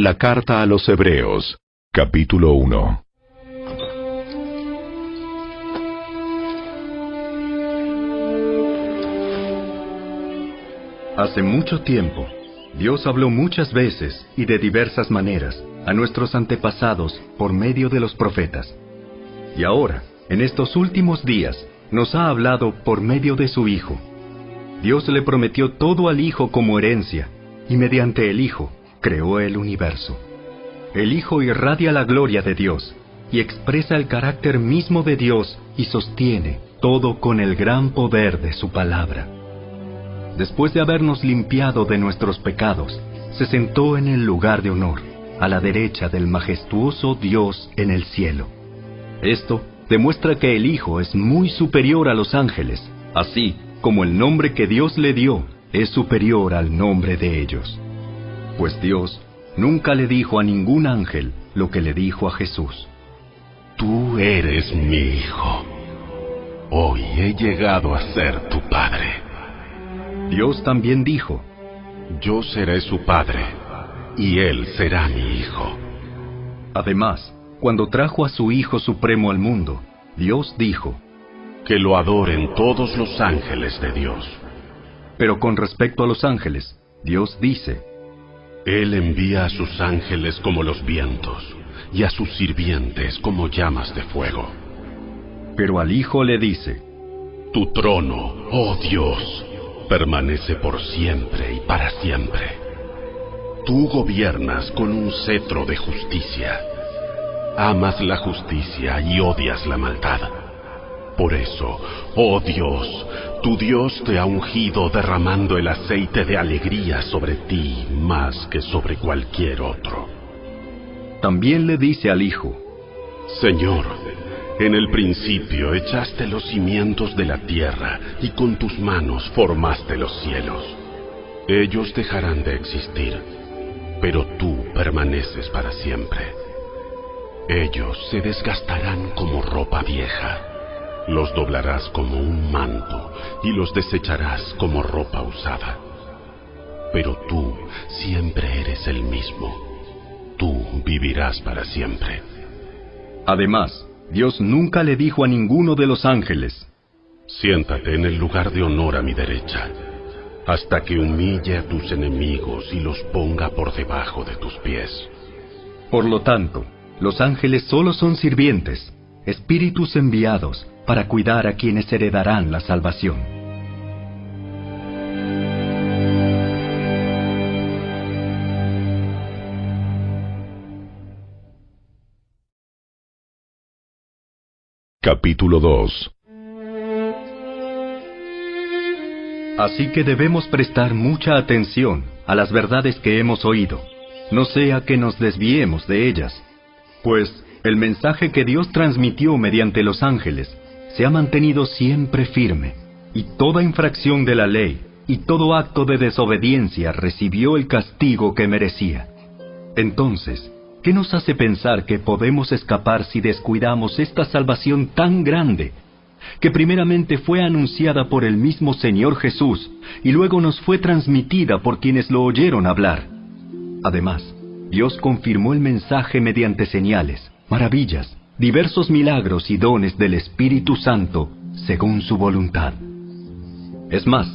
La carta a los Hebreos, capítulo 1. Hace mucho tiempo, Dios habló muchas veces y de diversas maneras a nuestros antepasados por medio de los profetas. Y ahora, en estos últimos días, nos ha hablado por medio de su Hijo. Dios le prometió todo al Hijo como herencia, y mediante el Hijo creó el universo. El Hijo irradia la gloria de Dios, y expresa el carácter mismo de Dios y sostiene todo con el gran poder de su palabra. Después de habernos limpiado de nuestros pecados, se sentó en el lugar de honor, a la derecha del majestuoso Dios en el cielo. Esto demuestra que el Hijo es muy superior a los ángeles, así como el nombre que Dios le dio es superior al nombre de ellos. Pues Dios nunca le dijo a ningún ángel lo que le dijo a Jesús. Tú eres mi Hijo. Hoy he llegado a ser tu Padre. Dios también dijo, yo seré su Padre, y él será mi Hijo. Además, cuando trajo a su Hijo Supremo al mundo, Dios dijo, que lo adoren todos los ángeles de Dios. Pero con respecto a los ángeles, Dios dice, Él envía a sus ángeles como los vientos, y a sus sirvientes como llamas de fuego. Pero al Hijo le dice, tu trono, oh Dios, permanece por siempre y para siempre. Tú gobiernas con un cetro de justicia. Amas la justicia y odias la maldad. Por eso, oh Dios, tu Dios te ha ungido derramando el aceite de alegría sobre ti más que sobre cualquier otro. También le dice al Hijo, Señor, en el principio echaste los cimientos de la tierra y con tus manos formaste los cielos. Ellos dejarán de existir, pero tú permaneces para siempre. Ellos se desgastarán como ropa vieja. Los doblarás como un manto y los desecharás como ropa usada. Pero tú siempre eres el mismo. Tú vivirás para siempre. Además, Dios nunca le dijo a ninguno de los ángeles, siéntate en el lugar de honor a mi derecha, hasta que humille a tus enemigos y los ponga por debajo de tus pies. Por lo tanto, los ángeles solo son sirvientes, espíritus enviados para cuidar a quienes heredarán la salvación. Capítulo 2. Así que debemos prestar mucha atención a las verdades que hemos oído, no sea que nos desviemos de ellas, pues el mensaje que Dios transmitió mediante los ángeles se ha mantenido siempre firme, y toda infracción de la ley y todo acto de desobediencia recibió el castigo que merecía. Entonces, ¿qué nos hace pensar que podemos escapar si descuidamos esta salvación tan grande, que primeramente fue anunciada por el mismo Señor Jesús y luego nos fue transmitida por quienes lo oyeron hablar? Además, Dios confirmó el mensaje mediante señales, maravillas, diversos milagros y dones del Espíritu Santo, según su voluntad. Es más,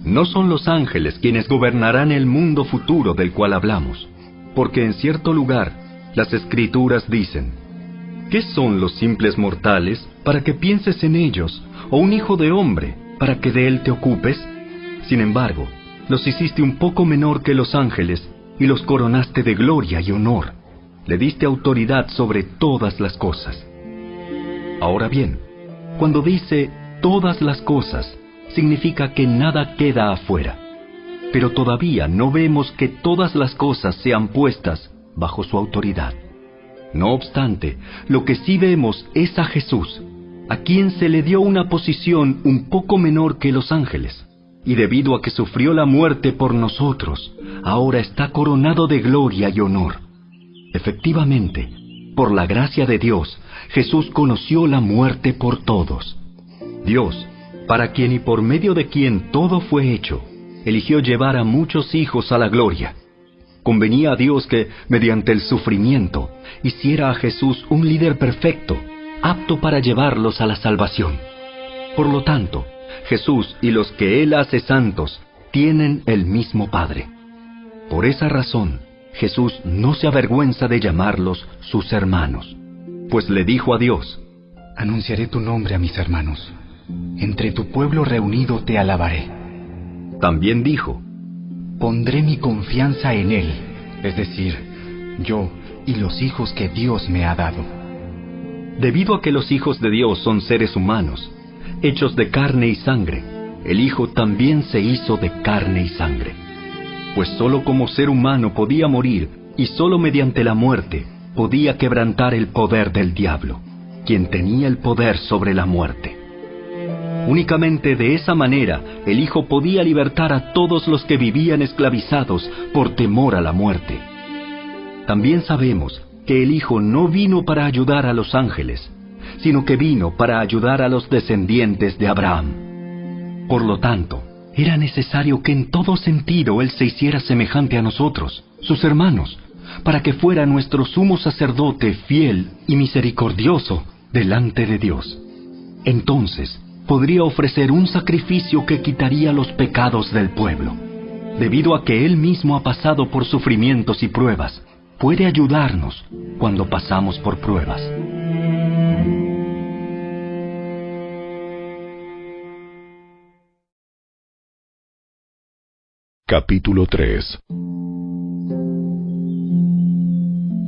no son los ángeles quienes gobernarán el mundo futuro del cual hablamos, porque en cierto lugar las Escrituras dicen, ¿qué son los simples mortales para que pienses en ellos, o un hijo de hombre para que de él te ocupes? Sin embargo, los hiciste un poco menor que los ángeles y los coronaste de gloria y honor. Le diste autoridad sobre todas las cosas. Ahora bien, cuando dice todas las cosas, significa que nada queda afuera. Pero todavía no vemos que todas las cosas sean puestas bajo su autoridad. No obstante, lo que sí vemos es a Jesús, a quien se le dio una posición un poco menor que los ángeles, y debido a que sufrió la muerte por nosotros, ahora está coronado de gloria y honor. Efectivamente, por la gracia de Dios, Jesús conoció la muerte por todos. Dios, para quien y por medio de quien todo fue hecho, eligió llevar a muchos hijos a la gloria. convenía a Dios que, mediante el sufrimiento, hiciera a Jesús un líder perfecto, apto para llevarlos a la salvación. Por lo tanto, Jesús y los que Él hace santos tienen el mismo Padre. Por esa razón, Jesús no se avergüenza de llamarlos sus hermanos, pues le dijo a Dios: anunciaré tu nombre a mis hermanos. Entre tu pueblo reunido te alabaré. También dijo: pondré mi confianza en Él, es decir, yo y los hijos que Dios me ha dado. Debido a que los hijos de Dios son seres humanos, hechos de carne y sangre, el Hijo también se hizo de carne y sangre. Pues sólo como ser humano podía morir, y sólo mediante la muerte podía quebrantar el poder del diablo, quien tenía el poder sobre la muerte. Únicamente de esa manera el Hijo podía libertar a todos los que vivían esclavizados por temor a la muerte. También sabemos que el Hijo no vino para ayudar a los ángeles, sino que vino para ayudar a los descendientes de Abraham. Por lo tanto, era necesario que en todo sentido Él se hiciera semejante a nosotros, sus hermanos, para que fuera nuestro sumo sacerdote fiel y misericordioso delante de Dios. Entonces, podría ofrecer un sacrificio que quitaría los pecados del pueblo. Debido a que Él mismo ha pasado por sufrimientos y pruebas, puede ayudarnos cuando pasamos por pruebas. Capítulo 3.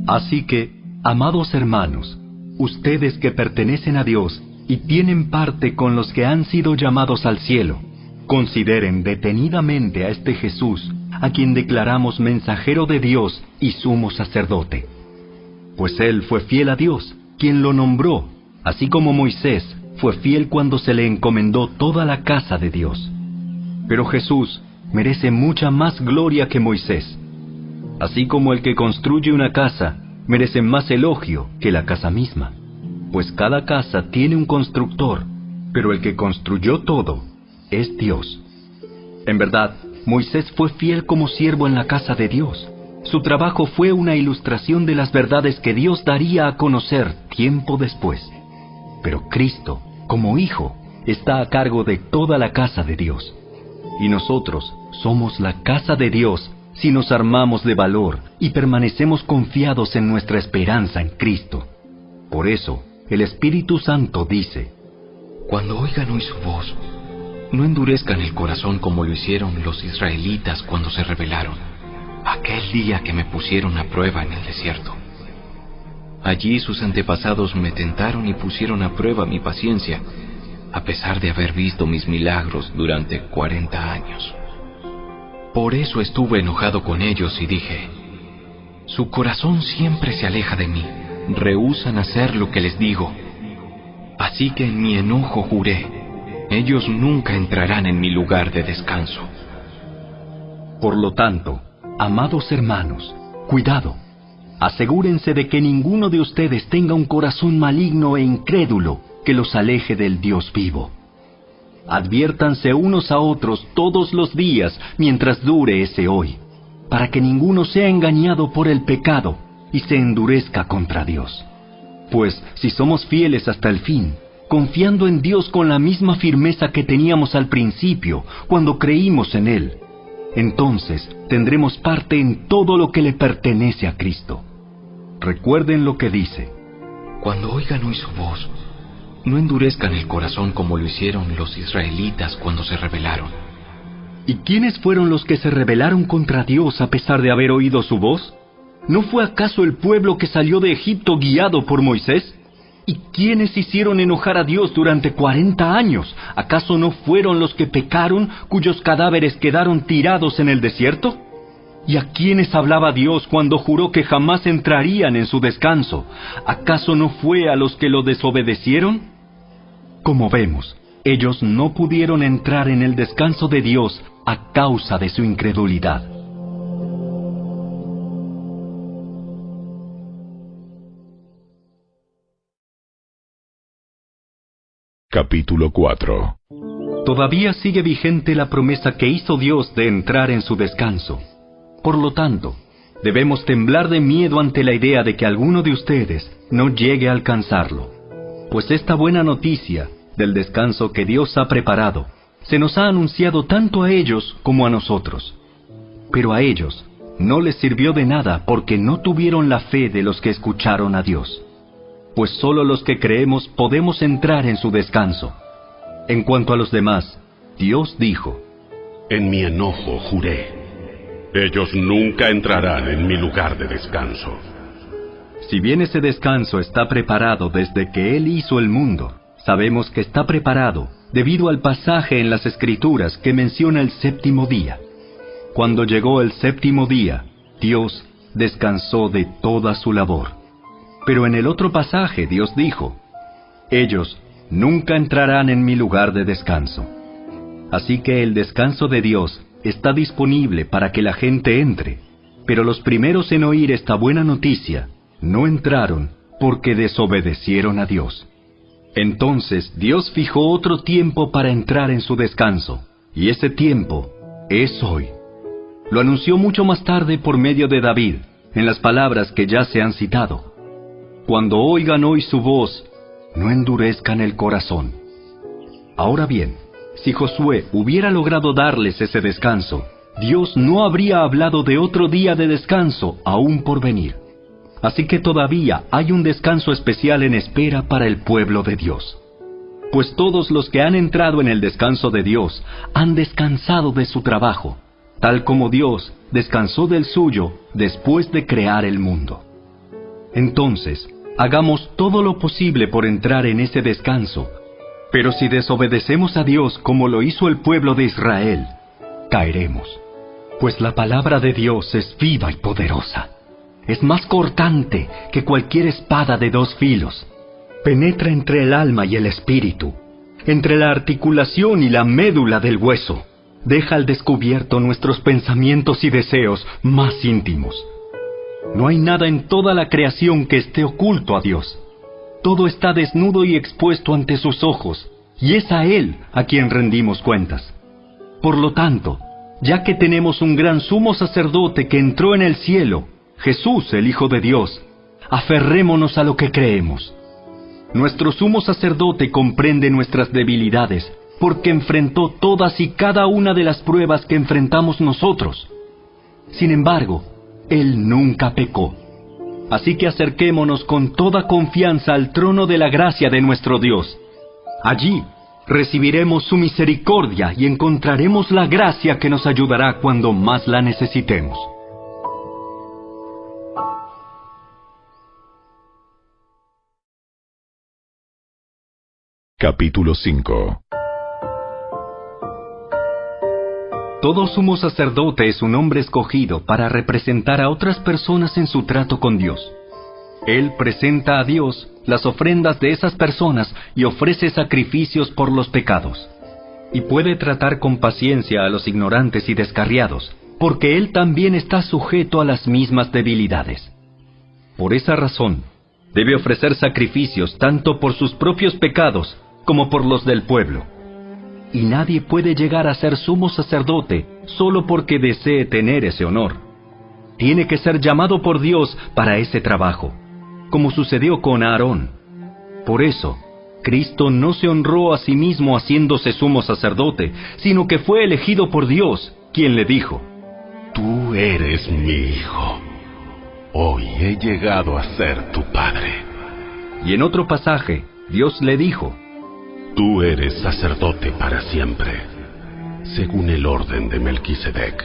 Así que, amados hermanos, ustedes que pertenecen a Dios y tienen parte con los que han sido llamados al cielo, consideren detenidamente a este Jesús, a quien declaramos mensajero de Dios y sumo sacerdote. Pues Él fue fiel a Dios, quien lo nombró, así como Moisés fue fiel cuando se le encomendó toda la casa de Dios. Pero Jesús merece mucha más gloria que Moisés. Así como el que construye una casa merece más elogio que la casa misma, pues cada casa tiene un constructor, pero el que construyó todo es Dios. En verdad, Moisés fue fiel como siervo en la casa de Dios. Su trabajo fue una ilustración de las verdades que Dios daría a conocer tiempo después. Pero Cristo, como Hijo, está a cargo de toda la casa de Dios. Y nosotros somos la casa de Dios si nos armamos de valor y permanecemos confiados en nuestra esperanza en Cristo. Por eso, el Espíritu Santo dice: cuando oigan hoy su voz, no endurezcan el corazón como lo hicieron los israelitas cuando se rebelaron, aquel día que me pusieron a prueba en el desierto. Allí sus antepasados me tentaron y pusieron a prueba mi paciencia, a pesar de haber visto mis milagros durante 40 años. Por eso estuve enojado con ellos y dije: su corazón siempre se aleja de mí, rehúsan hacer lo que les digo. Así que en mi enojo juré: ellos nunca entrarán en mi lugar de descanso. Por lo tanto, amados hermanos, cuidado. Asegúrense de que ninguno de ustedes tenga un corazón maligno e incrédulo que los aleje del Dios vivo. Adviértanse unos a otros todos los días mientras dure ese hoy, para que ninguno sea engañado por el pecado y se endurezca contra Dios. Pues si somos fieles hasta el fin, confiando en Dios con la misma firmeza que teníamos al principio, cuando creímos en Él, entonces tendremos parte en todo lo que le pertenece a Cristo. Recuerden lo que dice: cuando oigan hoy su voz, no endurezcan el corazón como lo hicieron los israelitas cuando se rebelaron. ¿Y quiénes fueron los que se rebelaron contra Dios a pesar de haber oído su voz? ¿No fue acaso el pueblo que salió de Egipto guiado por Moisés? ¿Y quiénes hicieron enojar a Dios durante 40 años? ¿Acaso no fueron los que pecaron, cuyos cadáveres quedaron tirados en el desierto? ¿Y a quiénes hablaba Dios cuando juró que jamás entrarían en su descanso? ¿Acaso no fue a los que lo desobedecieron? Como vemos, ellos no pudieron entrar en el descanso de Dios a causa de su incredulidad. Capítulo 4. Todavía sigue vigente la promesa que hizo Dios de entrar en su descanso. Por lo tanto, Debemos temblar de miedo ante la idea de que alguno de ustedes no llegue a alcanzarlo. Pues esta buena noticia del descanso que Dios ha preparado se nos ha anunciado tanto a ellos como a nosotros. Pero a ellos no les sirvió de nada porque no tuvieron la fe de los que escucharon a Dios. Pues solo los que creemos podemos entrar en su descanso. En cuanto a los demás, Dios dijo: En mi enojo juré, ellos nunca entrarán en mi lugar de descanso. Si bien ese descanso está preparado desde que Él hizo el mundo, sabemos que está preparado debido al pasaje en las Escrituras que menciona el séptimo día. Cuando llegó el séptimo día, Dios descansó de toda su labor. Pero en el otro pasaje Dios dijo: ellos nunca entrarán en mi lugar de descanso. Así que el descanso de Dios está disponible para que la gente entre, pero los primeros en oír esta buena noticia no entraron porque desobedecieron a Dios. Entonces Dios fijó otro tiempo para entrar en su descanso, y ese tiempo es hoy. Lo anunció mucho más tarde por medio de David, en las palabras que ya se han citado: Cuando oigan hoy su voz, no endurezcan el corazón. Ahora bien, si Josué hubiera logrado darles ese descanso, Dios no habría hablado de otro día de descanso aún por venir. Así que todavía hay un descanso especial en espera para el pueblo de Dios. Pues todos los que han entrado en el descanso de Dios han descansado de su trabajo, tal como Dios descansó del suyo después de crear el mundo. Entonces, hagamos todo lo posible por entrar en ese descanso. Pero si desobedecemos a Dios como lo hizo el pueblo de Israel, caeremos. Pues la palabra de Dios es viva y poderosa. Es más cortante que cualquier espada de dos filos. Penetra entre el alma y el espíritu, entre la articulación y la médula del hueso. Deja al descubierto nuestros pensamientos y deseos más íntimos. No hay nada en toda la creación que esté oculto a Dios. Todo está desnudo y expuesto ante sus ojos, y es a Él a quien rendimos cuentas. Por lo tanto, ya que tenemos un gran sumo sacerdote que entró en el cielo, Jesús, el Hijo de Dios, aferrémonos a lo que creemos. Nuestro sumo sacerdote comprende nuestras debilidades, porque enfrentó todas y cada una de las pruebas que enfrentamos nosotros. Sin embargo, Él nunca pecó. Así que acerquémonos con toda confianza al trono de la gracia de nuestro Dios. Allí recibiremos su misericordia y encontraremos la gracia que nos ayudará cuando más la necesitemos. Capítulo 5. Todo sumo sacerdote es un hombre escogido para representar a otras personas en su trato con Dios. Él presenta a Dios las ofrendas de esas personas y ofrece sacrificios por los pecados. Y puede tratar con paciencia a los ignorantes y descarriados, porque él también está sujeto a las mismas debilidades. Por esa razón, debe ofrecer sacrificios tanto por sus propios pecados como por los del pueblo. Y nadie puede llegar a ser sumo sacerdote solo porque desee tener ese honor. Tiene que ser llamado por Dios para ese trabajo, como sucedió con Aarón. Por eso, Cristo no se honró a sí mismo haciéndose sumo sacerdote, sino que fue elegido por Dios, quien le dijo: Tú eres mi hijo. Hoy he llegado a ser tu padre. Y en otro pasaje, Dios le dijo: Tú eres sacerdote para siempre, según el orden de Melquisedec.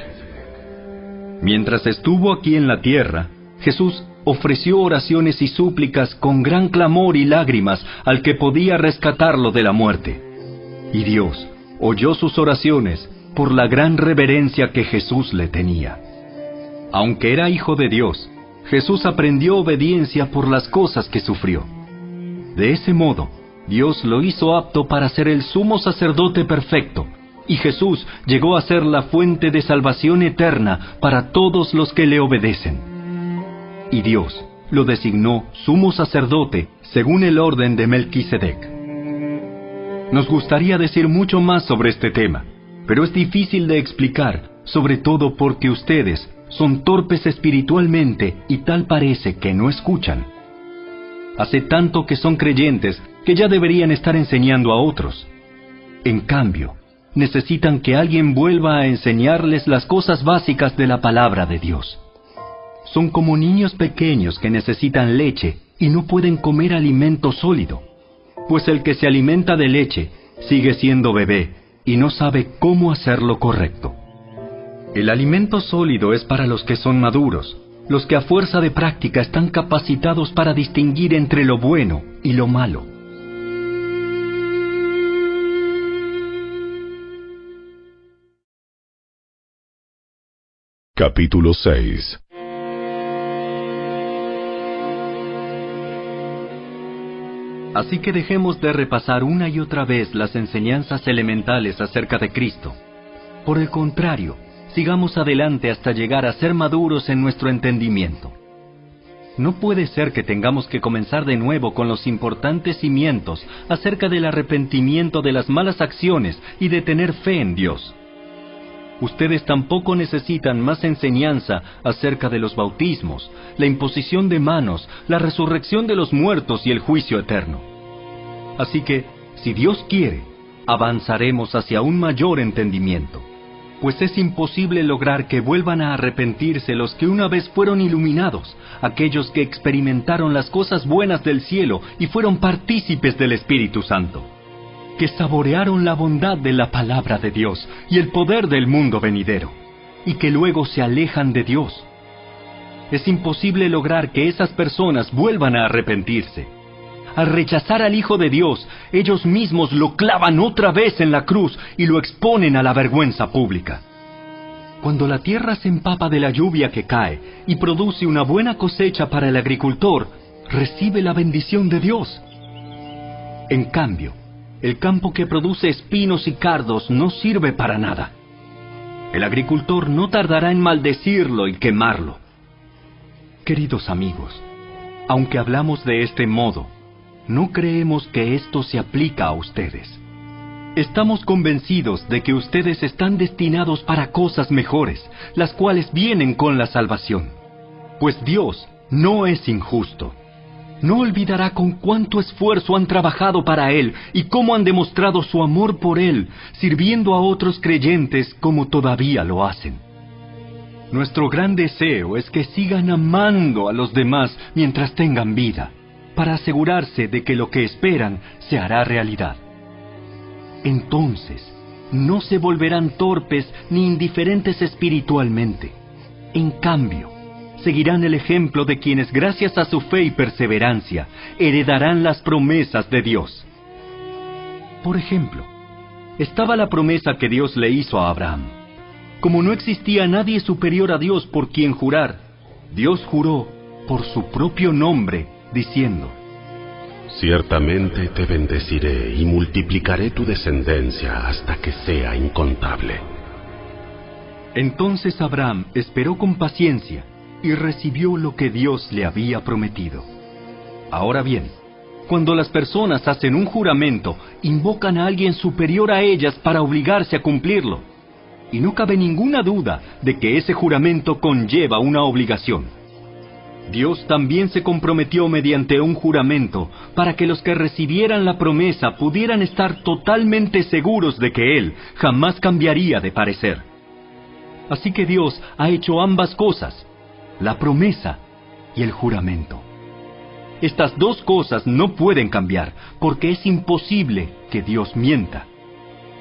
Mientras estuvo aquí en la tierra, Jesús ofreció oraciones y súplicas con gran clamor y lágrimas al que podía rescatarlo de la muerte. Y Dios oyó sus oraciones por la gran reverencia que Jesús le tenía. Aunque era hijo de Dios, Jesús aprendió obediencia por las cosas que sufrió. De ese modo, Dios lo hizo apto para ser el sumo sacerdote perfecto, y Jesús llegó a ser la fuente de salvación eterna para todos los que le obedecen. Y Dios lo designó sumo sacerdote según el orden de Melquisedec. Nos gustaría decir mucho más sobre este tema, pero es difícil de explicar, sobre todo porque ustedes son torpes espiritualmente y tal parece que no escuchan. Hace tanto que son creyentes que ya deberían estar enseñando a otros. En cambio, necesitan que alguien vuelva a enseñarles las cosas básicas de la palabra de Dios. Son como niños pequeños que necesitan leche y no pueden comer alimento sólido, pues el que se alimenta de leche sigue siendo bebé y no sabe cómo hacer lo correcto. El alimento sólido es para los que son maduros, los que a fuerza de práctica están capacitados para distinguir entre lo bueno y lo malo. Capítulo 6. Así que dejemos de repasar una y otra vez las enseñanzas elementales acerca de Cristo. Por el contrario, sigamos adelante hasta llegar a ser maduros en nuestro entendimiento. No puede ser que tengamos que comenzar de nuevo con los importantes cimientos acerca del arrepentimiento de las malas acciones y de tener fe en Dios. Ustedes tampoco necesitan más enseñanza acerca de los bautismos, la imposición de manos, la resurrección de los muertos y el juicio eterno. Así que, si Dios quiere, avanzaremos hacia un mayor entendimiento, pues es imposible lograr que vuelvan a arrepentirse los que una vez fueron iluminados, aquellos que experimentaron las cosas buenas del cielo y fueron partícipes del Espíritu Santo, que saborearon la bondad de la palabra de Dios y el poder del mundo venidero, y que luego se alejan de Dios. Es imposible lograr que esas personas vuelvan a arrepentirse. Al rechazar al Hijo de Dios, ellos mismos lo clavan otra vez en la cruz y lo exponen a la vergüenza pública. Cuando la tierra se empapa de la lluvia que cae y produce una buena cosecha para el agricultor, recibe la bendición de Dios. En cambio, el campo que produce espinos y cardos no sirve para nada. El agricultor no tardará en maldecirlo y quemarlo. Queridos amigos, aunque hablamos de este modo, no creemos que esto se aplica a ustedes. Estamos convencidos de que ustedes están destinados para cosas mejores, las cuales vienen con la salvación. Pues Dios no es injusto. No olvidará con cuánto esfuerzo han trabajado para Él y cómo han demostrado su amor por Él, sirviendo a otros creyentes como todavía lo hacen. Nuestro gran deseo es que sigan amando a los demás mientras tengan vida, para asegurarse de que lo que esperan se hará realidad. Entonces, no se volverán torpes ni indiferentes espiritualmente. En cambio, seguirán el ejemplo de quienes, gracias a su fe y perseverancia, heredarán las promesas de Dios. Por ejemplo, estaba la promesa que Dios le hizo a Abraham. Como no existía nadie superior a Dios por quien jurar, Dios juró por su propio nombre, diciendo: Ciertamente te bendeciré y multiplicaré tu descendencia hasta que sea incontable. Entonces Abraham esperó con paciencia y recibió lo que Dios le había prometido. Ahora bien, cuando las personas hacen un juramento, invocan a alguien superior a ellas para obligarse a cumplirlo. Y no cabe ninguna duda de que ese juramento conlleva una obligación. Dios también se comprometió mediante un juramento para que los que recibieran la promesa pudieran estar totalmente seguros de que Él jamás cambiaría de parecer. Así que Dios ha hecho ambas cosas, la promesa y el juramento. Estas dos cosas no pueden cambiar, porque es imposible que Dios mienta.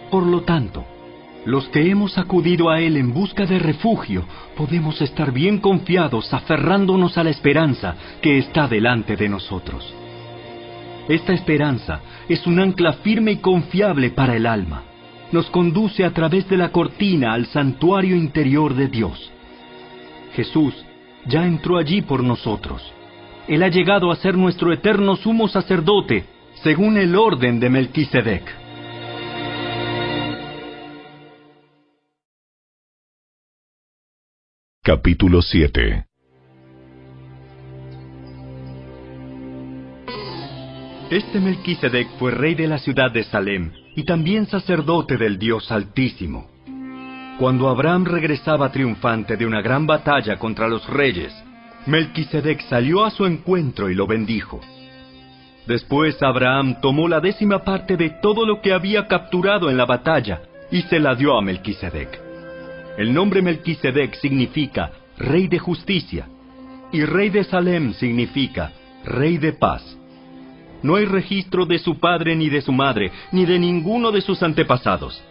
Por lo tanto, los que hemos acudido a Él en busca de refugio, podemos estar bien confiados aferrándonos a la esperanza que está delante de nosotros. Esta esperanza es un ancla firme y confiable para el alma. Nos conduce a través de la cortina al santuario interior de Dios. Jesús ya entró allí por nosotros. Él ha llegado a ser nuestro eterno sumo sacerdote, según el orden de Melquisedec. Capítulo 7. Este Melquisedec fue rey de la ciudad de Salem y también sacerdote del Dios Altísimo. Cuando Abraham regresaba triunfante de una gran batalla contra los reyes, Melquisedec salió a su encuentro y lo bendijo. Después Abraham tomó la 10ª parte de todo lo que había capturado en la batalla y se la dio a Melquisedec. El nombre Melquisedec significa Rey de Justicia, y Rey de Salem significa Rey de Paz. No hay registro de su padre ni de su madre, ni de ninguno de sus antepasados.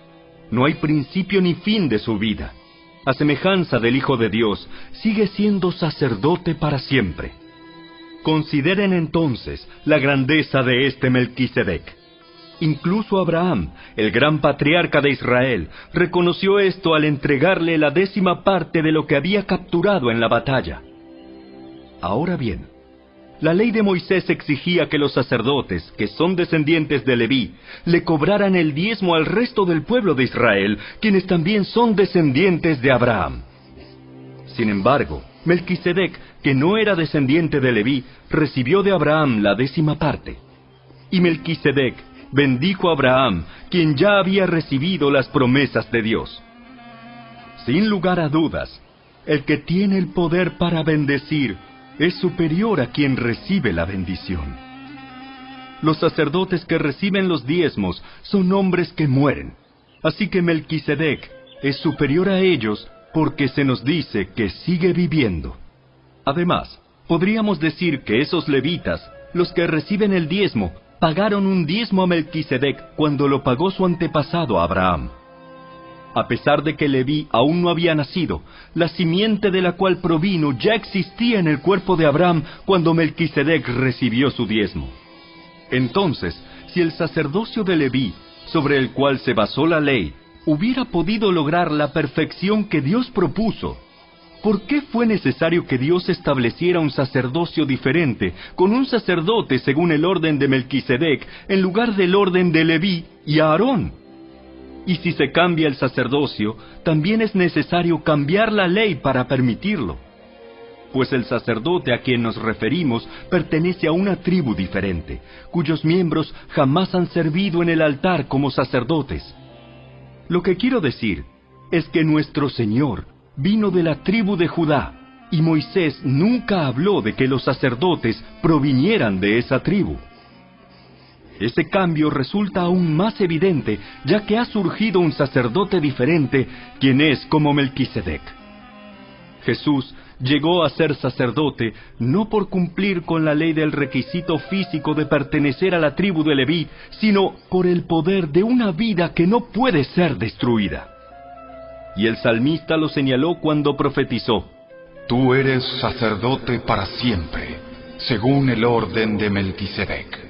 No hay principio ni fin de su vida. A semejanza del Hijo de Dios, sigue siendo sacerdote para siempre. Consideren entonces la grandeza de este Melquisedec. Incluso Abraham, el gran patriarca de Israel, reconoció esto al entregarle la 10ª parte de lo que había capturado en la batalla. Ahora bien, la ley de Moisés exigía que los sacerdotes, que son descendientes de Leví, le cobraran el diezmo al resto del pueblo de Israel, quienes también son descendientes de Abraham. Sin embargo, Melquisedec, que no era descendiente de Leví, recibió de Abraham la 10ª parte. Y Melquisedec bendijo a Abraham, quien ya había recibido las promesas de Dios. Sin lugar a dudas, el que tiene el poder para bendecir es superior a quien recibe la bendición. Los sacerdotes que reciben los diezmos son hombres que mueren, así que Melquisedec es superior a ellos porque se nos dice que sigue viviendo. Además, podríamos decir que esos levitas, los que reciben el diezmo, pagaron un diezmo a Melquisedec cuando lo pagó su antepasado Abraham. A pesar de que Leví aún no había nacido, la simiente de la cual provino ya existía en el cuerpo de Abraham cuando Melquisedec recibió su diezmo. Entonces, si el sacerdocio de Leví, sobre el cual se basó la ley, hubiera podido lograr la perfección que Dios propuso, ¿por qué fue necesario que Dios estableciera un sacerdocio diferente, con un sacerdote según el orden de Melquisedec, en lugar del orden de Leví y Aarón? Y si se cambia el sacerdocio, también es necesario cambiar la ley para permitirlo. Pues el sacerdote a quien nos referimos pertenece a una tribu diferente, cuyos miembros jamás han servido en el altar como sacerdotes. Lo que quiero decir es que nuestro Señor vino de la tribu de Judá, y Moisés nunca habló de que los sacerdotes provinieran de esa tribu. Ese cambio resulta aún más evidente, ya que ha surgido un sacerdote diferente, quien es como Melquisedec. Jesús llegó a ser sacerdote no por cumplir con la ley del requisito físico de pertenecer a la tribu de Leví, sino por el poder de una vida que no puede ser destruida. Y el salmista lo señaló cuando profetizó: Tú eres sacerdote para siempre, según el orden de Melquisedec.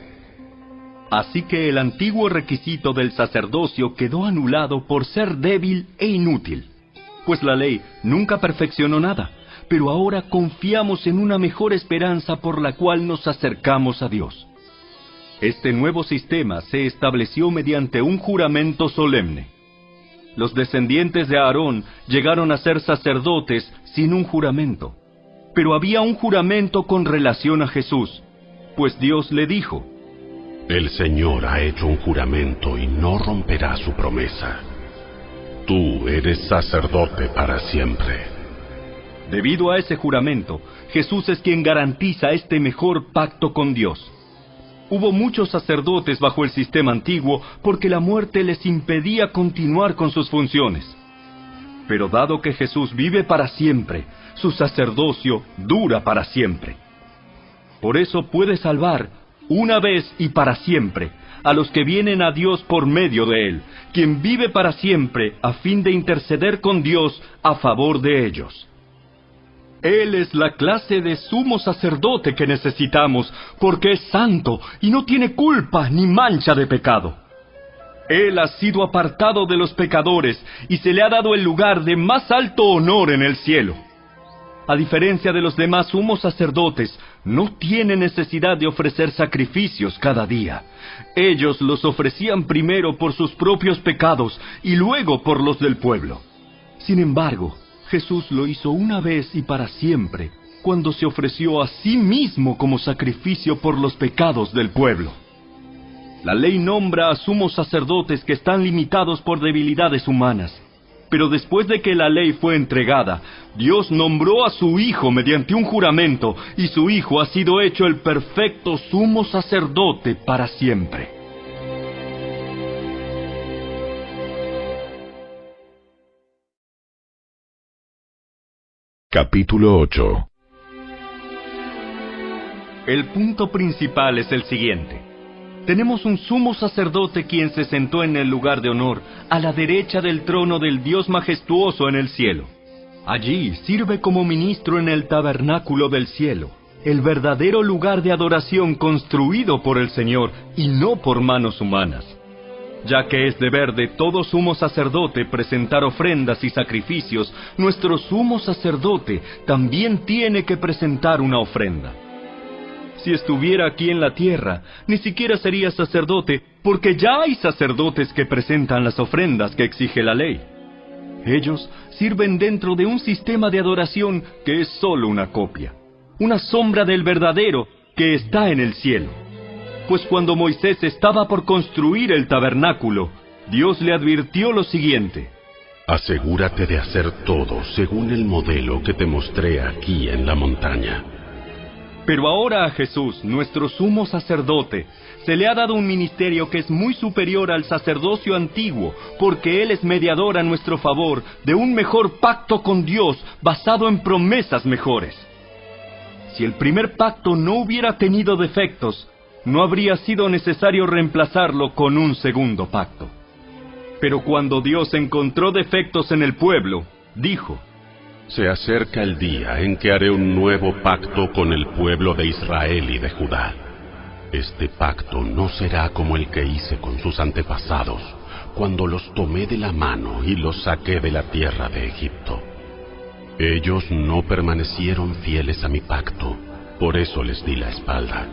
Así que el antiguo requisito del sacerdocio quedó anulado por ser débil e inútil, pues la ley nunca perfeccionó nada, pero ahora confiamos en una mejor esperanza por la cual nos acercamos a Dios. Este nuevo sistema se estableció mediante un juramento solemne. Los descendientes de Aarón llegaron a ser sacerdotes sin un juramento, pero había un juramento con relación a Jesús, pues Dios le dijo: El Señor ha hecho un juramento y no romperá su promesa. Tú eres sacerdote para siempre. Debido a ese juramento, Jesús es quien garantiza este mejor pacto con Dios. Hubo muchos sacerdotes bajo el sistema antiguo porque la muerte les impedía continuar con sus funciones. Pero dado que Jesús vive para siempre, su sacerdocio dura para siempre. Por eso puede salvar una vez y para siempre a los que vienen a Dios por medio de Él, quien vive para siempre a fin de interceder con Dios a favor de ellos. Él es la clase de sumo sacerdote que necesitamos, porque es santo y no tiene culpa ni mancha de pecado. Él ha sido apartado de los pecadores y se le ha dado el lugar de más alto honor en el cielo. A diferencia de los demás sumos sacerdotes, no tiene necesidad de ofrecer sacrificios cada día. Ellos los ofrecían primero por sus propios pecados y luego por los del pueblo. Sin embargo, Jesús lo hizo una vez y para siempre, cuando se ofreció a sí mismo como sacrificio por los pecados del pueblo. La ley nombra a sumos sacerdotes que están limitados por debilidades humanas, Pero después de que la ley fue entregada, Dios nombró a su Hijo mediante un juramento, y su Hijo ha sido hecho el perfecto sumo sacerdote para siempre. Capítulo 8. El punto principal es el siguiente. Tenemos un sumo sacerdote quien se sentó en el lugar de honor, a la derecha del trono del Dios majestuoso en el cielo. Allí sirve como ministro en el tabernáculo del cielo, el verdadero lugar de adoración construido por el Señor y no por manos humanas. Ya que es deber de todo sumo sacerdote presentar ofrendas y sacrificios, nuestro sumo sacerdote también tiene que presentar una ofrenda. Si estuviera aquí en la tierra, ni siquiera sería sacerdote, porque ya hay sacerdotes que presentan las ofrendas que exige la ley. Ellos sirven dentro de un sistema de adoración que es solo una copia, una sombra del verdadero que está en el cielo. Pues cuando Moisés estaba por construir el tabernáculo, Dios le advirtió lo siguiente: asegúrate de hacer todo según el modelo que te mostré aquí en la montaña. Pero ahora a Jesús, nuestro sumo sacerdote, se le ha dado un ministerio que es muy superior al sacerdocio antiguo, porque Él es mediador a nuestro favor de un mejor pacto con Dios basado en promesas mejores. Si el primer pacto no hubiera tenido defectos, no habría sido necesario reemplazarlo con un segundo pacto. Pero cuando Dios encontró defectos en el pueblo, dijo: se acerca el día en que haré un nuevo pacto con el pueblo de Israel y de Judá. Este pacto no será como el que hice con sus antepasados, cuando los tomé de la mano y los saqué de la tierra de Egipto. Ellos no permanecieron fieles a mi pacto, por eso les di la espalda.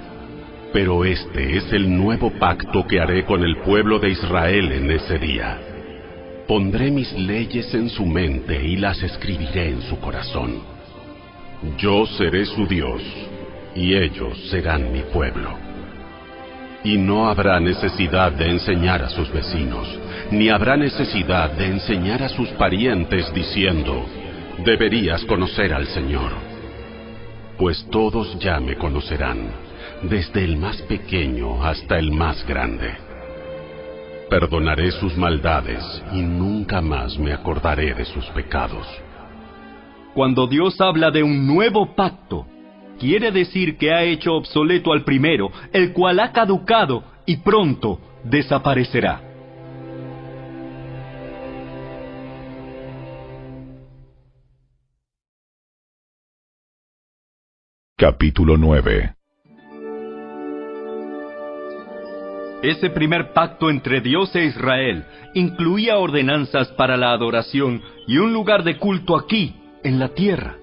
Pero este es el nuevo pacto que haré con el pueblo de Israel en ese día. Pondré mis leyes en su mente y las escribiré en su corazón. Yo seré su Dios, y ellos serán mi pueblo. Y no habrá necesidad de enseñar a sus vecinos, ni habrá necesidad de enseñar a sus parientes diciendo: deberías conocer al Señor. Pues todos ya me conocerán, desde el más pequeño hasta el más grande. Perdonaré sus maldades y nunca más me acordaré de sus pecados. Cuando Dios habla de un nuevo pacto, quiere decir que ha hecho obsoleto al primero, el cual ha caducado y pronto desaparecerá. Capítulo 9. Ese primer pacto entre Dios e Israel incluía ordenanzas para la adoración y un lugar de culto aquí, en la tierra.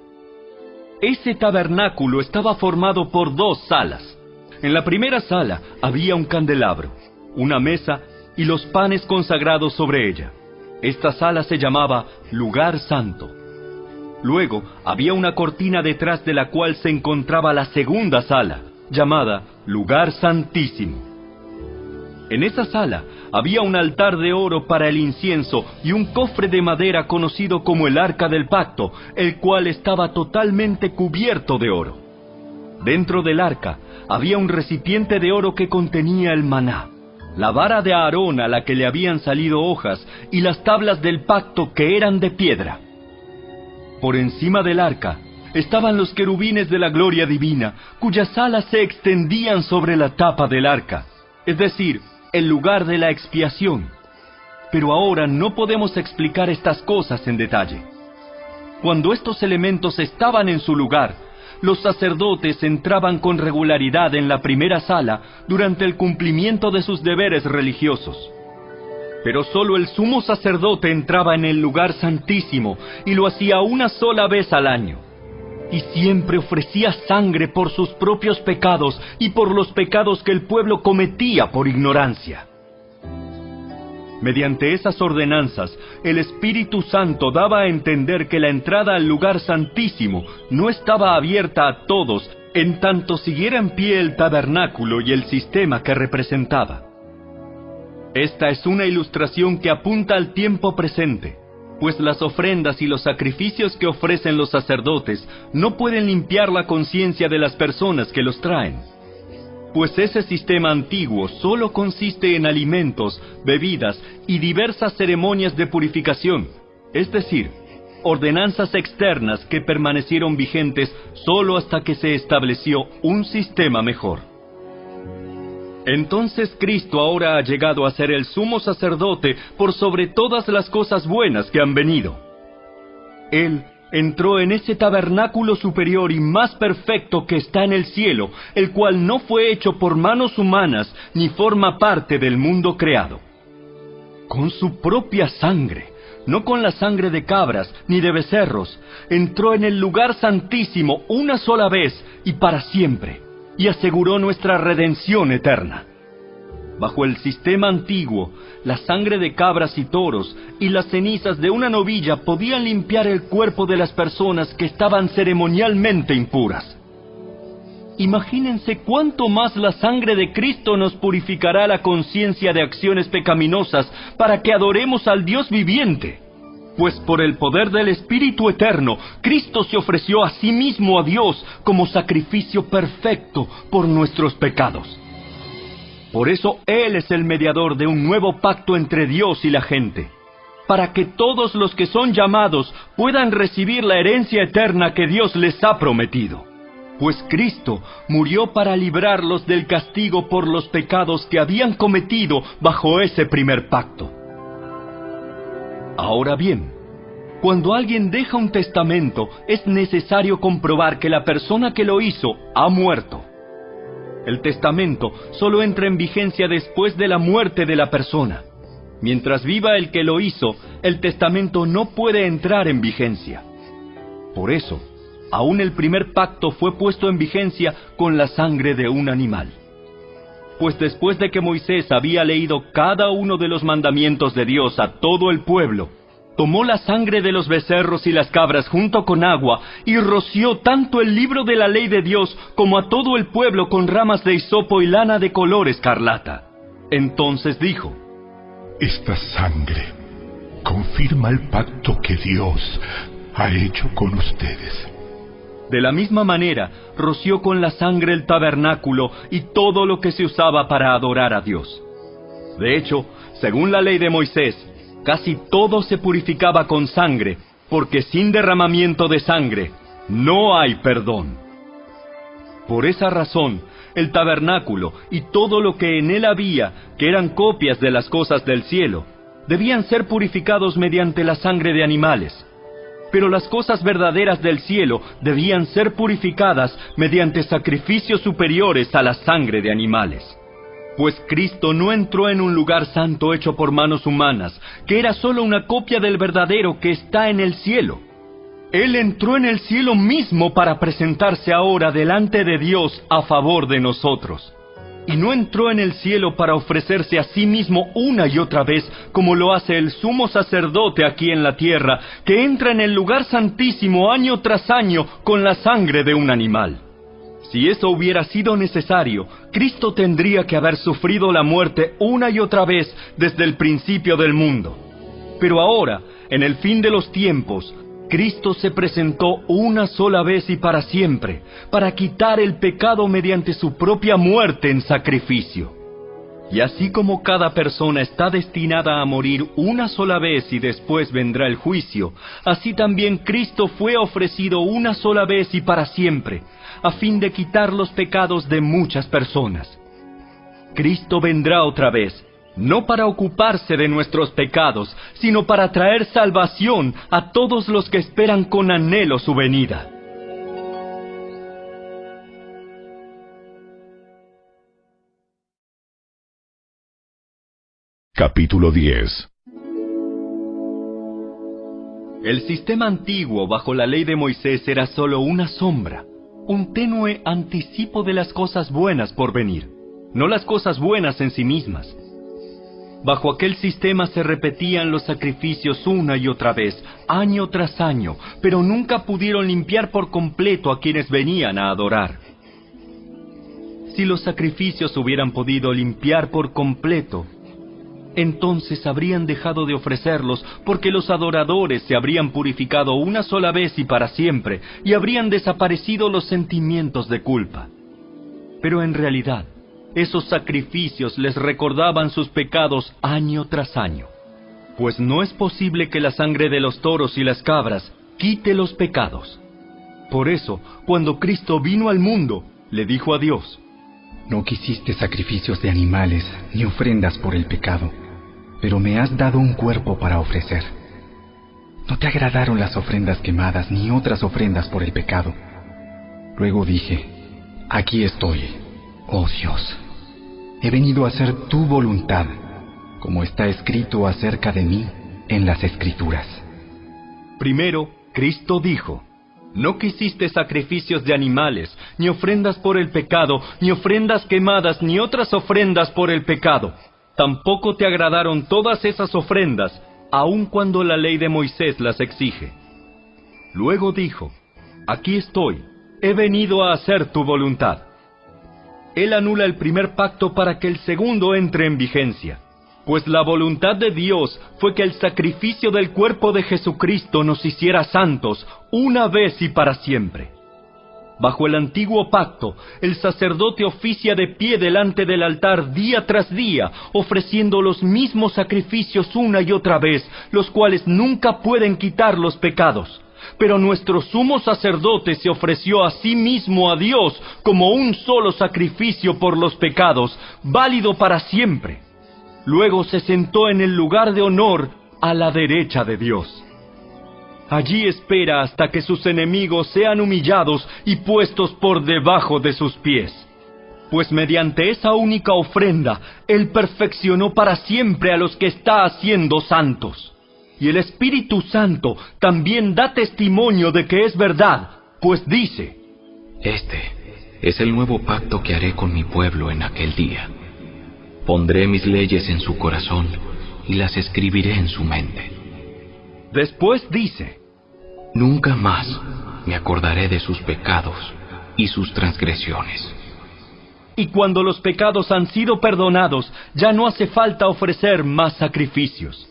Ese tabernáculo estaba formado por 2 salas. En la primera sala había un candelabro, una mesa y los panes consagrados sobre ella. Esta sala se llamaba Lugar Santo. Luego había una cortina detrás de la cual se encontraba la segunda sala, llamada Lugar Santísimo. En esa sala había un altar de oro para el incienso y un cofre de madera conocido como el Arca del Pacto, el cual estaba totalmente cubierto de oro. Dentro del arca había un recipiente de oro que contenía el maná, la vara de Aarón a la que le habían salido hojas y las tablas del pacto que eran de piedra. Por encima del arca estaban los querubines de la gloria divina, cuyas alas se extendían sobre la tapa del arca, es decir, el lugar de la expiación. Pero ahora no podemos explicar estas cosas en detalle. Cuando estos elementos estaban en su lugar, los sacerdotes entraban con regularidad en la primera sala durante el cumplimiento de sus deberes religiosos. Pero solo el sumo sacerdote entraba en el lugar santísimo y lo hacía una sola vez al año. Y siempre ofrecía sangre por sus propios pecados y por los pecados que el pueblo cometía por ignorancia. Mediante esas ordenanzas, el Espíritu Santo daba a entender que la entrada al lugar santísimo no estaba abierta a todos, en tanto siguiera en pie el tabernáculo y el sistema que representaba. Esta es una ilustración que apunta al tiempo presente. pues las ofrendas y los sacrificios que ofrecen los sacerdotes no pueden limpiar la conciencia de las personas que los traen. Pues ese sistema antiguo solo consiste en alimentos, bebidas y diversas ceremonias de purificación, es decir, ordenanzas externas que permanecieron vigentes solo hasta que se estableció un sistema mejor. Entonces Cristo ahora ha llegado a ser el sumo sacerdote por sobre todas las cosas buenas que han venido. Él entró en ese tabernáculo superior y más perfecto que está en el cielo, el cual no fue hecho por manos humanas ni forma parte del mundo creado. Con su propia sangre, no con la sangre de cabras ni de becerros, entró en el lugar santísimo una sola vez y para siempre, y aseguró nuestra redención eterna. Bajo el sistema antiguo, la sangre de cabras y toros y las cenizas de una novilla podían limpiar el cuerpo de las personas que estaban ceremonialmente impuras. Imagínense cuánto más la sangre de Cristo nos purificará la conciencia de acciones pecaminosas para que adoremos al Dios viviente. Pues por el poder del Espíritu Eterno, Cristo se ofreció a sí mismo a Dios como sacrificio perfecto por nuestros pecados. Por eso Él es el mediador de un nuevo pacto entre Dios y la gente, para que todos los que son llamados puedan recibir la herencia eterna que Dios les ha prometido. Pues Cristo murió para librarlos del castigo por los pecados que habían cometido bajo ese primer pacto. Ahora bien, cuando alguien deja un testamento, es necesario comprobar que la persona que lo hizo ha muerto. El testamento solo entra en vigencia después de la muerte de la persona. Mientras viva el que lo hizo, el testamento no puede entrar en vigencia. Por eso, aún el primer pacto fue puesto en vigencia con la sangre de un animal. Pues después de que Moisés había leído cada uno de los mandamientos de Dios a todo el pueblo, tomó la sangre de los becerros y las cabras junto con agua y roció tanto el libro de la ley de Dios como a todo el pueblo con ramas de hisopo y lana de color escarlata. Entonces dijo: Esta sangre confirma el pacto que Dios ha hecho con ustedes. De la misma manera, roció con la sangre el tabernáculo y todo lo que se usaba para adorar a Dios. De hecho, según la ley de Moisés, casi todo se purificaba con sangre, porque sin derramamiento de sangre no hay perdón. Por esa razón, el tabernáculo y todo lo que en él había, que eran copias de las cosas del cielo, debían ser purificados mediante la sangre de animales. Pero las cosas verdaderas del cielo debían ser purificadas mediante sacrificios superiores a la sangre de animales. Pues Cristo no entró en un lugar santo hecho por manos humanas, que era solo una copia del verdadero que está en el cielo. Él entró en el cielo mismo para presentarse ahora delante de Dios a favor de nosotros. Y no entró en el cielo para ofrecerse a sí mismo una y otra vez, como lo hace el sumo sacerdote aquí en la tierra, que entra en el lugar santísimo año tras año con la sangre de un animal. Si eso hubiera sido necesario, Cristo tendría que haber sufrido la muerte una y otra vez desde el principio del mundo. Pero ahora, en el fin de los tiempos, Cristo se presentó una sola vez y para siempre, para quitar el pecado mediante su propia muerte en sacrificio. Y así como cada persona está destinada a morir una sola vez y después vendrá el juicio, así también Cristo fue ofrecido una sola vez y para siempre, a fin de quitar los pecados de muchas personas. Cristo vendrá otra vez, no para ocuparse de nuestros pecados, sino para traer salvación a todos los que esperan con anhelo su venida. Capítulo 10. El sistema antiguo bajo la ley de Moisés era solo una sombra, un tenue anticipo de las cosas buenas por venir, no las cosas buenas en sí mismas. Bajo aquel sistema se repetían los sacrificios una y otra vez, año tras año, pero nunca pudieron limpiar por completo a quienes venían a adorar. Si los sacrificios hubieran podido limpiar por completo, entonces habrían dejado de ofrecerlos, porque los adoradores se habrían purificado una sola vez y para siempre, y habrían desaparecido los sentimientos de culpa. Pero en realidad, esos sacrificios les recordaban sus pecados año tras año, pues no es posible que la sangre de los toros y las cabras quite los pecados. Por eso, cuando Cristo vino al mundo, le dijo a Dios: No quisiste sacrificios de animales ni ofrendas por el pecado, pero me has dado un cuerpo para ofrecer. No te agradaron las ofrendas quemadas ni otras ofrendas por el pecado. Luego dije: Aquí estoy, oh Dios. He venido a hacer tu voluntad, como está escrito acerca de mí en las Escrituras. Primero, Cristo dijo: No quisiste sacrificios de animales, ni ofrendas por el pecado, ni ofrendas quemadas, ni otras ofrendas por el pecado. Tampoco te agradaron todas esas ofrendas, aun cuando la ley de Moisés las exige. Luego dijo: Aquí estoy, he venido a hacer tu voluntad. Él anula el primer pacto para que el segundo entre en vigencia, pues la voluntad de Dios fue que el sacrificio del cuerpo de Jesucristo nos hiciera santos una vez y para siempre. Bajo el antiguo pacto, el sacerdote oficia de pie delante del altar día tras día, ofreciendo los mismos sacrificios una y otra vez, los cuales nunca pueden quitar los pecados. Pero nuestro sumo sacerdote se ofreció a sí mismo a Dios como un solo sacrificio por los pecados, válido para siempre. Luego se sentó en el lugar de honor a la derecha de Dios. Allí espera hasta que sus enemigos sean humillados y puestos por debajo de sus pies. Pues mediante esa única ofrenda, Él perfeccionó para siempre a los que está haciendo santos. Y el Espíritu Santo también da testimonio de que es verdad, pues dice: Este es el nuevo pacto que haré con mi pueblo en aquel día. Pondré mis leyes en su corazón y las escribiré en su mente. Después dice: Nunca más me acordaré de sus pecados y sus transgresiones. Y cuando los pecados han sido perdonados, ya no hace falta ofrecer más sacrificios.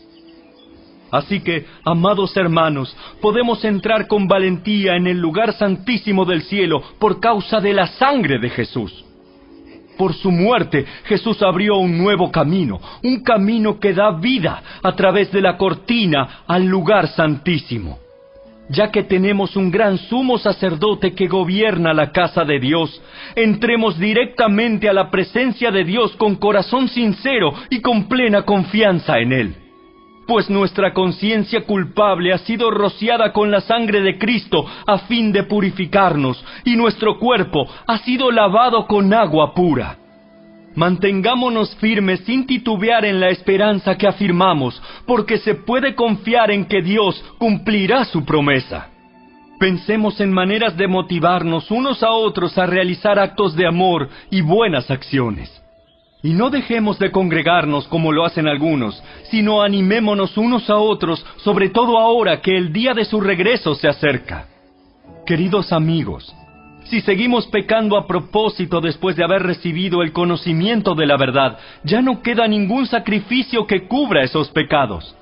Así que, amados hermanos, podemos entrar con valentía en el lugar santísimo del cielo por causa de la sangre de Jesús. Por su muerte, Jesús abrió un nuevo camino, un camino que da vida a través de la cortina al lugar santísimo. Ya que tenemos un gran sumo sacerdote que gobierna la casa de Dios, entremos directamente a la presencia de Dios con corazón sincero y con plena confianza en Él. Pues nuestra conciencia culpable ha sido rociada con la sangre de Cristo a fin de purificarnos, y nuestro cuerpo ha sido lavado con agua pura. Mantengámonos firmes sin titubear en la esperanza que afirmamos, porque se puede confiar en que Dios cumplirá su promesa. Pensemos en maneras de motivarnos unos a otros a realizar actos de amor y buenas acciones. Y no dejemos de congregarnos como lo hacen algunos, sino animémonos unos a otros, sobre todo ahora que el día de su regreso se acerca. Queridos amigos, si seguimos pecando a propósito después de haber recibido el conocimiento de la verdad, ya no queda ningún sacrificio que cubra esos pecados.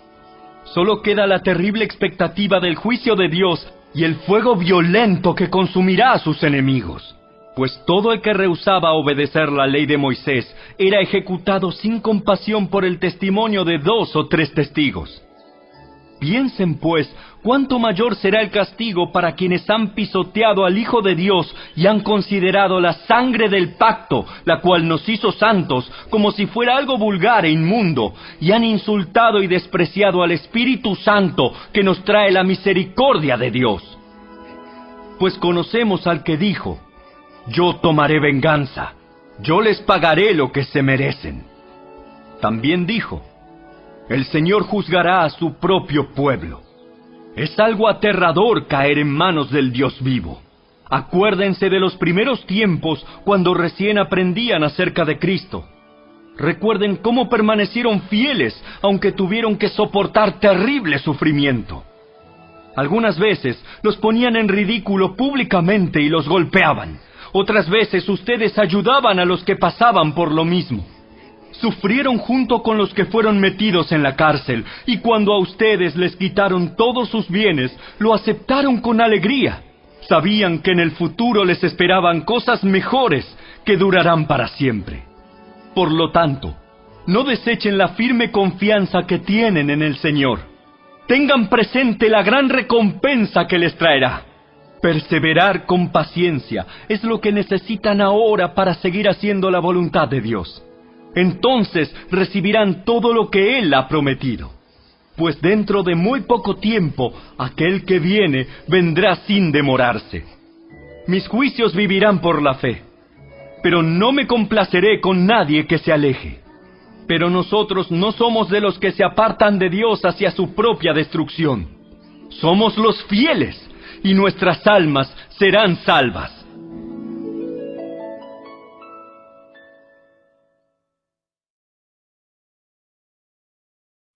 Solo queda la terrible expectativa del juicio de Dios y el fuego violento que consumirá a sus enemigos. Pues todo el que rehusaba obedecer la ley de Moisés era ejecutado sin compasión por el testimonio de 2 o 3 testigos. Piensen, pues, cuánto mayor será el castigo para quienes han pisoteado al Hijo de Dios y han considerado la sangre del pacto, la cual nos hizo santos, como si fuera algo vulgar e inmundo, y han insultado y despreciado al Espíritu Santo que nos trae la misericordia de Dios. Pues conocemos al que dijo: Yo tomaré venganza, yo les pagaré lo que se merecen. También dijo: El Señor juzgará a su propio pueblo. Es algo aterrador caer en manos del Dios vivo. Acuérdense de los primeros tiempos cuando recién aprendían acerca de Cristo. Recuerden cómo permanecieron fieles aunque tuvieron que soportar terrible sufrimiento. Algunas veces los ponían en ridículo públicamente y los golpeaban. Otras veces ustedes ayudaban a los que pasaban por lo mismo. sufrieron junto con los que fueron metidos en la cárcel, y cuando a ustedes les quitaron todos sus bienes, lo aceptaron con alegría. Sabían que en el futuro les esperaban cosas mejores que durarán para siempre. Por lo tanto, no desechen la firme confianza que tienen en el Señor. Tengan presente la gran recompensa que les traerá. Perseverar con paciencia es lo que necesitan ahora para seguir haciendo la voluntad de Dios. Entonces recibirán todo lo que Él ha prometido. Pues dentro de muy poco tiempo, aquel que viene vendrá sin demorarse. Mis juicios vivirán por la fe, pero no me complaceré con nadie que se aleje. Pero nosotros no somos de los que se apartan de Dios hacia su propia destrucción. Somos los fieles, y nuestras almas serán salvas.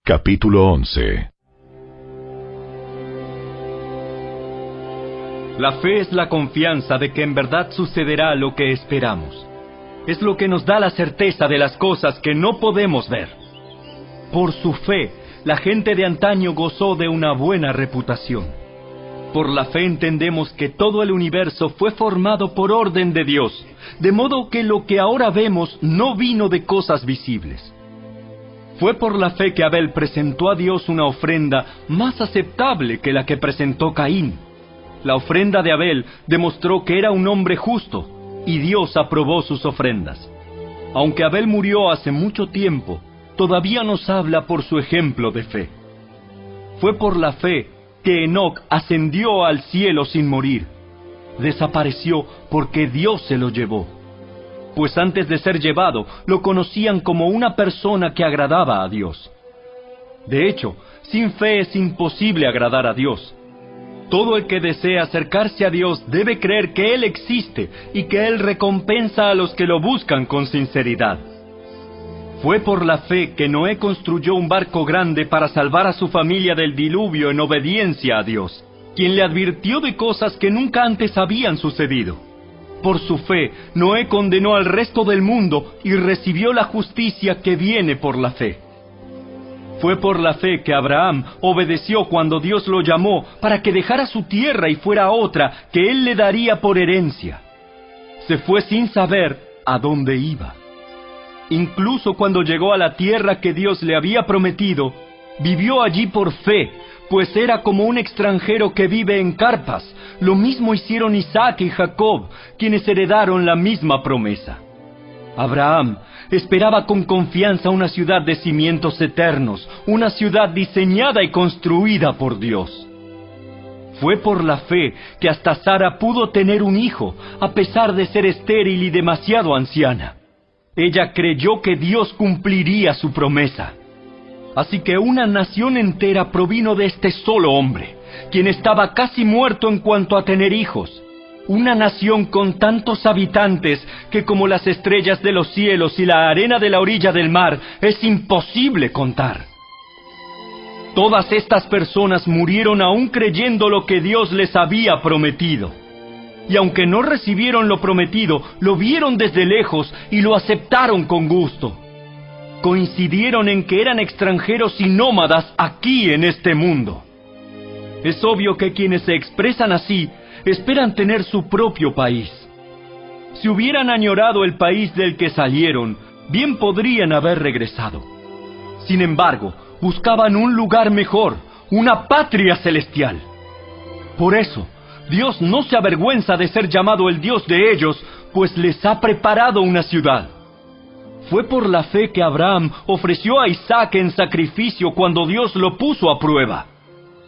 Capítulo 11. La fe es la confianza de que en verdad sucederá lo que esperamos. Es lo que nos da la certeza de las cosas que no podemos ver. Por su fe, la gente de antaño gozó de una buena reputación. Por la fe entendemos que todo el universo fue formado por orden de Dios, de modo que lo que ahora vemos no vino de cosas visibles. Fue por la fe que Abel presentó a Dios una ofrenda más aceptable que la que presentó Caín. La ofrenda de Abel demostró que era un hombre justo, y Dios aprobó sus ofrendas. Aunque Abel murió hace mucho tiempo, todavía nos habla por su ejemplo de fe. Fue por la fe que Enoc ascendió al cielo sin morir. Desapareció porque Dios se lo llevó. Pues antes de ser llevado, lo conocían como una persona que agradaba a Dios. De hecho, sin fe es imposible agradar a Dios. Todo el que desea acercarse a Dios debe creer que Él existe y que Él recompensa a los que lo buscan con sinceridad. Fue por la fe que Noé construyó un barco grande para salvar a su familia del diluvio en obediencia a Dios, quien le advirtió de cosas que nunca antes habían sucedido. Por su fe, Noé condenó al resto del mundo y recibió la justicia que viene por la fe. Fue por la fe que Abraham obedeció cuando Dios lo llamó para que dejara su tierra y fuera a otra que él le daría por herencia. Se fue sin saber a dónde iba. Incluso cuando llegó a la tierra que Dios le había prometido, vivió allí por fe, pues era como un extranjero que vive en carpas. Lo mismo hicieron Isaac y Jacob, quienes heredaron la misma promesa. Abraham esperaba con confianza una ciudad de cimientos eternos, una ciudad diseñada y construida por Dios. Fue por la fe que hasta Sara pudo tener un hijo, a pesar de ser estéril y demasiado anciana. Ella creyó que Dios cumpliría su promesa. Así que una nación entera provino de este solo hombre, quien estaba casi muerto en cuanto a tener hijos. Una nación con tantos habitantes que como las estrellas de los cielos y la arena de la orilla del mar es imposible contar. Todas estas personas murieron aún creyendo lo que Dios les había prometido. Y aunque no recibieron lo prometido, lo vieron desde lejos y lo aceptaron con gusto. Coincidieron en que eran extranjeros y nómadas aquí en este mundo. Es obvio que quienes se expresan así esperan tener su propio país. Si hubieran añorado el país del que salieron, bien podrían haber regresado. Sin embargo, buscaban un lugar mejor, una patria celestial. Por eso, Dios no se avergüenza de ser llamado el Dios de ellos, pues les ha preparado una ciudad. Fue por la fe que Abraham ofreció a Isaac en sacrificio cuando Dios lo puso a prueba.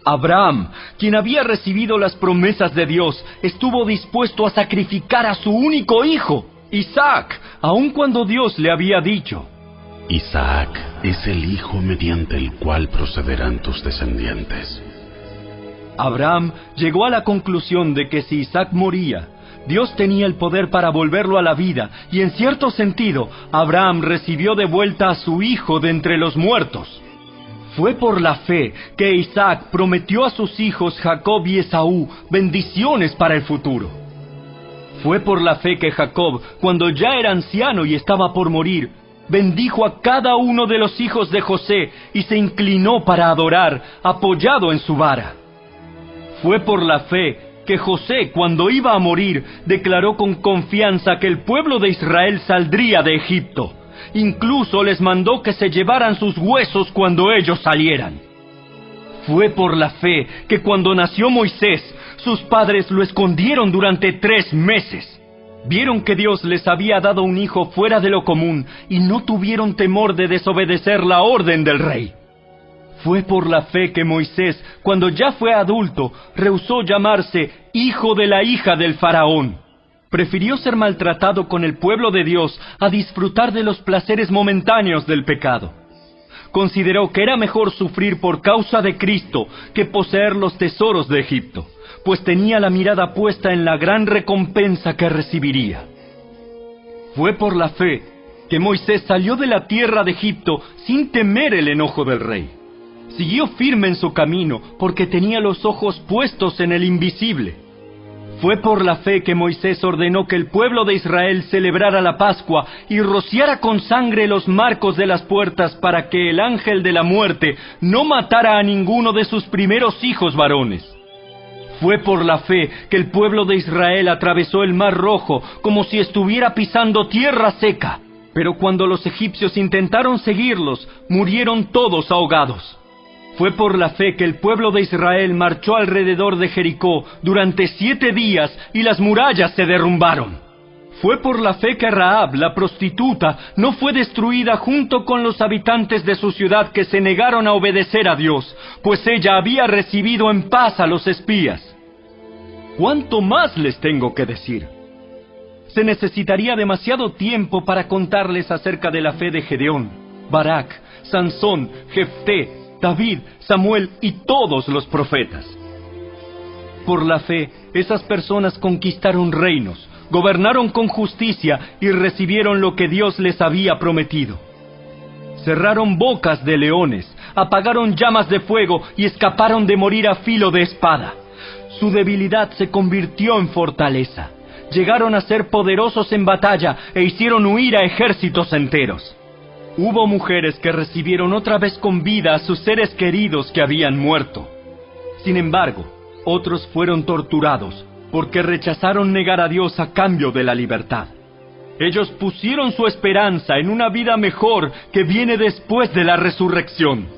Abraham, quien había recibido las promesas de Dios, estuvo dispuesto a sacrificar a su único hijo, Isaac, aun cuando Dios le había dicho: Isaac es el hijo mediante el cual procederán tus descendientes. Abraham llegó a la conclusión de que si Isaac moría, Dios tenía el poder para volverlo a la vida, y en cierto sentido, Abraham recibió de vuelta a su hijo de entre los muertos. Fue por la fe que Isaac prometió a sus hijos Jacob y Esaú bendiciones para el futuro. Fue por la fe que Jacob, cuando ya era anciano y estaba por morir, bendijo a cada uno de los hijos de José y se inclinó para adorar, apoyado en su vara. Fue por la fe que José, cuando iba a morir, declaró con confianza que el pueblo de Israel saldría de Egipto. Incluso les mandó que se llevaran sus huesos cuando ellos salieran. Fue por la fe que cuando nació Moisés, sus padres lo escondieron durante 3 meses. Vieron que Dios les había dado un hijo fuera de lo común y no tuvieron temor de desobedecer la orden del rey. Fue por la fe que Moisés, cuando ya fue adulto, rehusó llamarse hijo de la hija del faraón. Prefirió ser maltratado con el pueblo de Dios a disfrutar de los placeres momentáneos del pecado. Consideró que era mejor sufrir por causa de Cristo que poseer los tesoros de Egipto, pues tenía la mirada puesta en la gran recompensa que recibiría. Fue por la fe que Moisés salió de la tierra de Egipto sin temer el enojo del rey. Siguió firme en su camino porque tenía los ojos puestos en el invisible. Fue por la fe que Moisés ordenó que el pueblo de Israel celebrara la Pascua y rociara con sangre los marcos de las puertas para que el ángel de la muerte no matara a ninguno de sus primeros hijos varones. Fue por la fe que el pueblo de Israel atravesó el Mar Rojo como si estuviera pisando tierra seca. Pero cuando los egipcios intentaron seguirlos, murieron todos ahogados. Fue por la fe que el pueblo de Israel marchó alrededor de Jericó durante 7 días y las murallas se derrumbaron. Fue por la fe que Rahab, la prostituta, no fue destruida junto con los habitantes de su ciudad que se negaron a obedecer a Dios, pues ella había recibido en paz a los espías. ¿Cuánto más les tengo que decir? Se necesitaría demasiado tiempo para contarles acerca de la fe de Gedeón, Barak, Sansón, Jefté, David, Samuel y todos los profetas. Por la fe, esas personas conquistaron reinos, gobernaron con justicia y recibieron lo que Dios les había prometido. Cerraron bocas de leones, apagaron llamas de fuego y escaparon de morir a filo de espada. Su debilidad se convirtió en fortaleza. Llegaron a ser poderosos en batalla e hicieron huir a ejércitos enteros. Hubo mujeres que recibieron otra vez con vida a sus seres queridos que habían muerto. Sin embargo, otros fueron torturados porque rechazaron negar a Dios a cambio de la libertad. Ellos pusieron su esperanza en una vida mejor que viene después de la resurrección.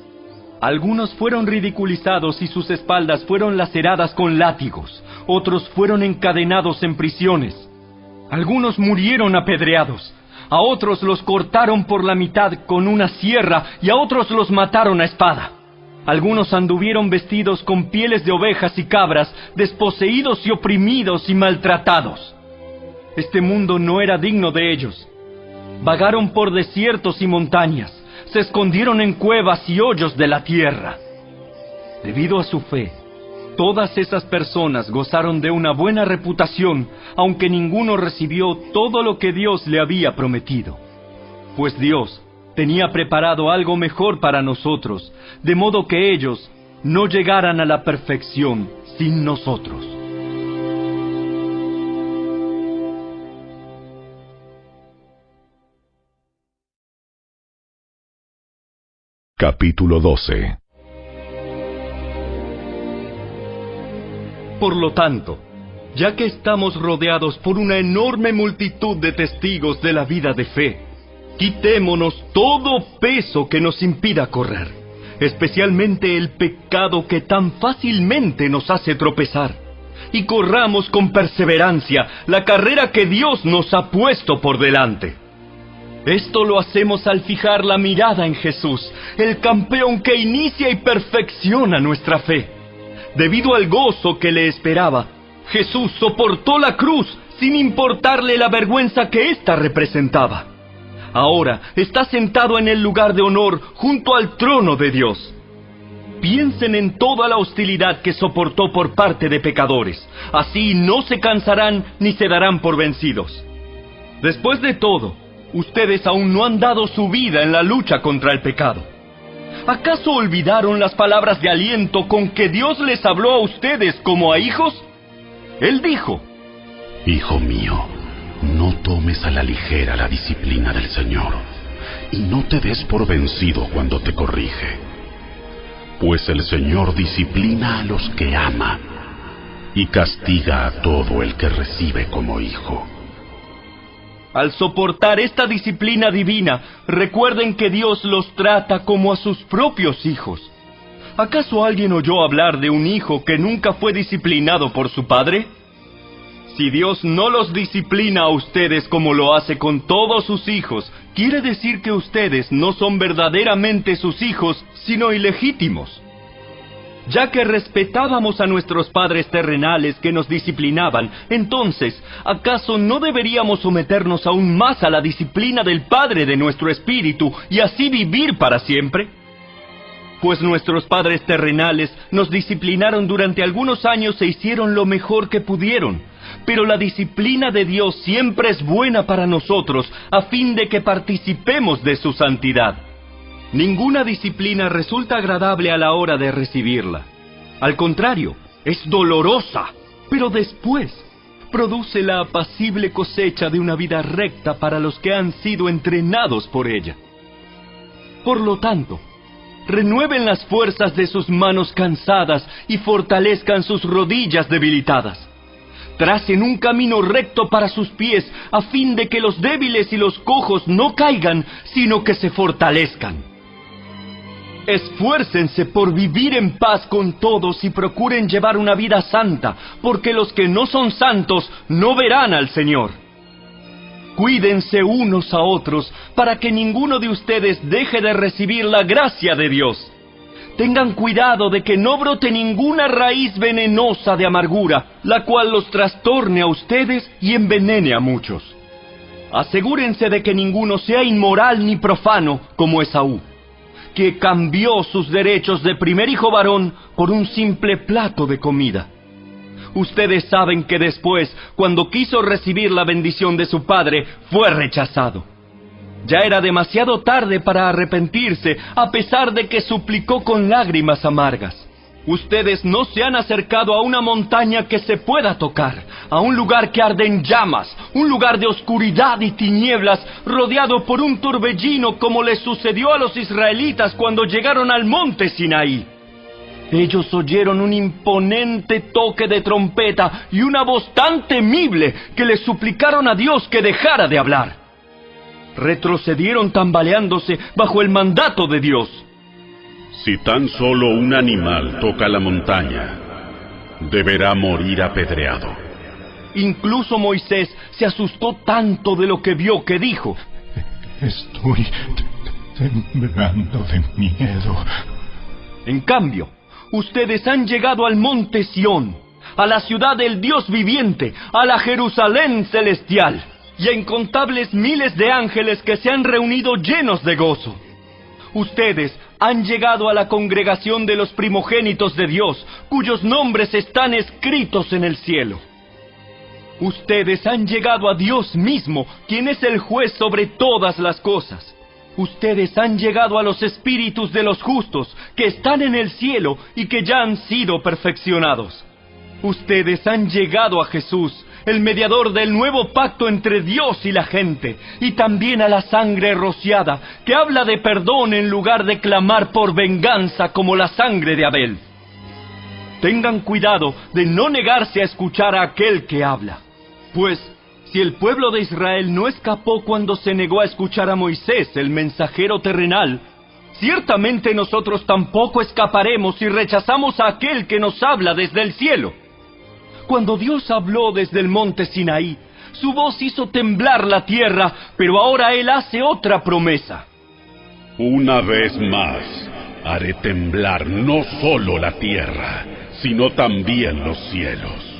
Algunos fueron ridiculizados y sus espaldas fueron laceradas con látigos. Otros fueron encadenados en prisiones. Algunos murieron apedreados. A otros los cortaron por la mitad con una sierra y a otros los mataron a espada. Algunos anduvieron vestidos con pieles de ovejas y cabras, desposeídos y oprimidos y maltratados. Este mundo no era digno de ellos. Vagaron por desiertos y montañas, se escondieron en cuevas y hoyos de la tierra. Debido a su fe, todas esas personas gozaron de una buena reputación, aunque ninguno recibió todo lo que Dios le había prometido. Pues Dios tenía preparado algo mejor para nosotros, de modo que ellos no llegaran a la perfección sin nosotros. Capítulo 12. Por lo tanto, ya que estamos rodeados por una enorme multitud de testigos de la vida de fe, quitémonos todo peso que nos impida correr, especialmente el pecado que tan fácilmente nos hace tropezar, y corramos con perseverancia la carrera que Dios nos ha puesto por delante. Esto lo hacemos al fijar la mirada en Jesús, el campeón que inicia y perfecciona nuestra fe. Debido al gozo que le esperaba, Jesús soportó la cruz sin importarle la vergüenza que ésta representaba. Ahora está sentado en el lugar de honor junto al trono de Dios. Piensen en toda la hostilidad que soportó por parte de pecadores. Así no se cansarán ni se darán por vencidos. Después de todo, ustedes aún no han dado su vida en la lucha contra el pecado. ¿Acaso olvidaron las palabras de aliento con que Dios les habló a ustedes como a hijos? Él dijo: Hijo mío, no tomes a la ligera la disciplina del Señor, y no te des por vencido cuando te corrige. Pues el Señor disciplina a los que ama y castiga a todo el que recibe como hijo. Al soportar esta disciplina divina, recuerden que Dios los trata como a sus propios hijos. ¿Acaso alguien oyó hablar de un hijo que nunca fue disciplinado por su padre? Si Dios no los disciplina a ustedes como lo hace con todos sus hijos, quiere decir que ustedes no son verdaderamente sus hijos, sino ilegítimos. Ya que respetábamos a nuestros padres terrenales que nos disciplinaban, entonces, ¿acaso no deberíamos someternos aún más a la disciplina del Padre de nuestro espíritu y así vivir para siempre? Pues nuestros padres terrenales nos disciplinaron durante algunos años e hicieron lo mejor que pudieron. Pero la disciplina de Dios siempre es buena para nosotros, a fin de que participemos de su santidad. Ninguna disciplina resulta agradable a la hora de recibirla. Al contrario, es dolorosa, pero después produce la apacible cosecha de una vida recta para los que han sido entrenados por ella. Por lo tanto, renueven las fuerzas de sus manos cansadas y fortalezcan sus rodillas debilitadas. Tracen un camino recto para sus pies, a fin de que los débiles y los cojos no caigan, sino que se fortalezcan. Esfuércense por vivir en paz con todos y procuren llevar una vida santa, porque los que no son santos no verán al Señor. Cuídense unos a otros, para que ninguno de ustedes deje de recibir la gracia de Dios. Tengan cuidado de que no brote ninguna raíz venenosa de amargura, la cual los trastorne a ustedes y envenene a muchos. Asegúrense de que ninguno sea inmoral ni profano, como Esaú, que cambió sus derechos de primer hijo varón por un simple plato de comida. Ustedes saben que después, cuando quiso recibir la bendición de su padre, fue rechazado. Ya era demasiado tarde para arrepentirse, a pesar de que suplicó con lágrimas amargas. Ustedes no se han acercado a una montaña que se pueda tocar, a un lugar que arde en llamas, un lugar de oscuridad y tinieblas, rodeado por un torbellino como les sucedió a los israelitas cuando llegaron al monte Sinaí. Ellos oyeron un imponente toque de trompeta y una voz tan temible que les suplicaron a Dios que dejara de hablar. Retrocedieron tambaleándose bajo el mandato de Dios. Si tan solo un animal toca la montaña, deberá morir apedreado. Incluso Moisés se asustó tanto de lo que vio que dijo: Estoy temblando de miedo. En cambio, ustedes han llegado al monte Sión, a la ciudad del Dios viviente, a la Jerusalén celestial, y a incontables miles de ángeles que se han reunido llenos de gozo. Ustedes han llegado a la congregación de los primogénitos de Dios, cuyos nombres están escritos en el cielo. Ustedes han llegado a Dios mismo, quien es el juez sobre todas las cosas. Ustedes han llegado a los espíritus de los justos, que están en el cielo y que ya han sido perfeccionados. Ustedes han llegado a Jesús, el mediador del nuevo pacto entre Dios y la gente, y también a la sangre rociada, que habla de perdón en lugar de clamar por venganza como la sangre de Abel. Tengan cuidado de no negarse a escuchar a aquel que habla, pues si el pueblo de Israel no escapó cuando se negó a escuchar a Moisés, el mensajero terrenal, ciertamente nosotros tampoco escaparemos si rechazamos a aquel que nos habla desde el cielo. Cuando Dios habló desde el monte Sinaí, su voz hizo temblar la tierra, pero ahora Él hace otra promesa. Una vez más, haré temblar no solo la tierra, sino también los cielos.